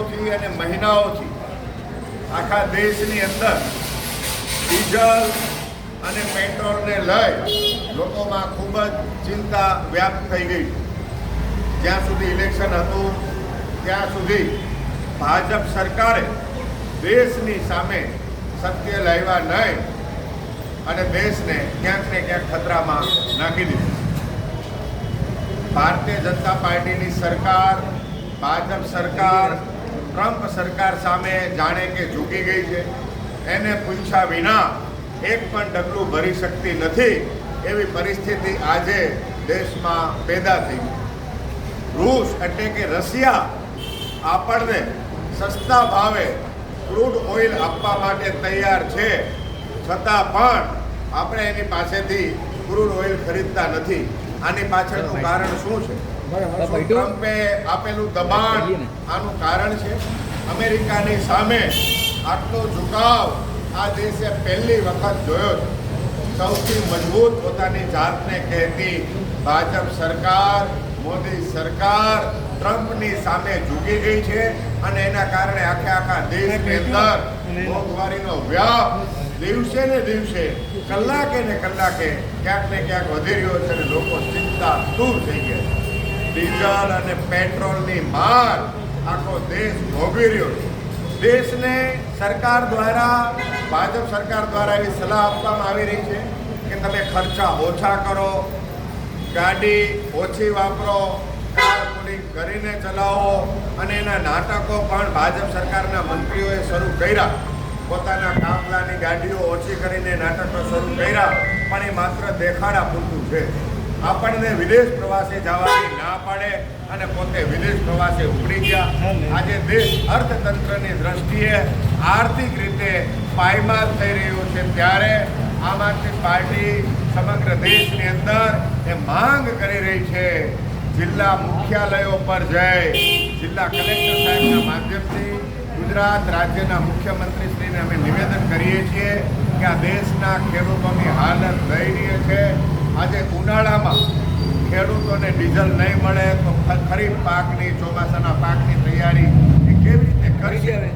વર્ષોથી અને મહિનાઓથી આખા દેશની અંદર ડીઝલ અને પેટ્રોલને લઈ લોકોમાં ખૂબ જ ચિંતા વ્યાપ્ત થઈ ગઈ. જ્યાં સુધી ઇલેક્શન હતું ત્યાં સુધી ભાજપ સરકારે દેશની સામે સત્ય લાવ્યા નહીં અને દેશને ક્યાંક ને ક્યાંક ખતરામાં નાખી દીધું. ભારતીય જનતા પાર્ટીની સરકાર, ભાજપ સરકાર ટ્રમ્પ સરકાર સામે જાણે કે ઝૂકી ગઈ છે. એને પૂછ્યા વિના એક પણ ડગલું ભરી શકતી નથી એવી પરિસ્થિતિ આજે દેશમાં પેદા થઈ. રૂસ એટલે કે રશિયા આપણને સસ્તા ભાવે ક્રૂડ ઓઇલ આપવા માટે તૈયાર છે, છતાં પણ આપણે એની પાસેથી ક્રૂડ ઓઇલ ખરીદતા નથી. આની પાછળનું કારણ શું છે? ટ્રમ્પે આપેલું દબાણ આનું કારણ છે. અમેરિકાની સામે આટલો ઝુકાવ આ દેશે પહેલી વખત જોયો છે. સૌથી મજબૂત પોતાની જાતને કહેતી ભાજપ સરકાર, મોદી સરકાર ટ્રમ્પની સામે ઝૂકી ગઈ છે અને એના કારણે આખા દેશની અંદર મોંઘવારીનો વ્યાપ દિવસે ને દિવસે, કલાકે ને કલાકે ક્યાંક ને ક્યાંક વધી રહ્યો છે અને લોકો ચિંતાતુર થઈ ગયા છે. ડીઝલ અને પેટ્રોલની માર આખો દેશ ભોગવી રહ્યો છે. દેશને સરકાર દ્વારા, ભાજપ સરકાર દ્વારા એવી સલાહ આપવામાં આવી રહી છે કે તમે ખર્ચા ઓછા કરો, ગાડી ઓછી વાપરો, કારપુલિંગ કરીને ચલાવો અને એના નાટકો પણ ભાજપ સરકારના મંત્રીઓએ શરૂ કર્યા. પોતાના કાફલાની ગાડીઓ ઓછી કરીને નાટકો શરૂ કર્યા, પણ એ માત્ર દેખાડા પૂરતું છે. આપણને વિદેશ પ્રવાસે જવાની ના પાડે અને પોતે વિદેશ પ્રવાસે ઉપડી ગયા. આજે દેશ અર્થતંત્રની દ્રષ્ટિએ આર્થિક રીતે પાયમાલ થઈ રહ્યો છે, ત્યારે આમ આદમી પાર્ટી સમગ્ર દેશની અંદર એ માંગ કરી રહી છે, જિલ્લા મુખ્યાલયો પર જઈ જિલ્લા કલેક્ટર સાહેબના માધ્યમથી ગુજરાત રાજ્યના મુખ્યમંત્રીશ્રીને અમે નિવેદન કરીએ છીએ કે આ દેશના ખેડૂતોની હાલત દયનીય છે. આજે ઉનાળામાં ખેડૂતોને ડીઝલ નહીં મળે તો ખરીફ પાકની, ચોમાસાના પાકની તૈયારી એ કેવી રીતે કરી શકે?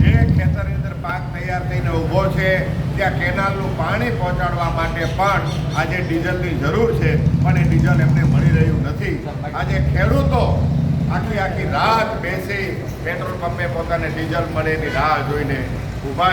જે ખેતરની અંદર પાક તૈયાર થઈને ઊભો છે ત્યાં કેનાલનું પાણી પહોંચાડવા માટે પણ આજે ડીઝલની જરૂર છે, પણ એ ડીઝલ એમને મળી રહ્યું નથી. આજે ખેડૂતો આખી રાત બેસી પેટ્રોલ પંપે પોતાને ડીઝલ મળે એની રાહ જોઈને ઊભા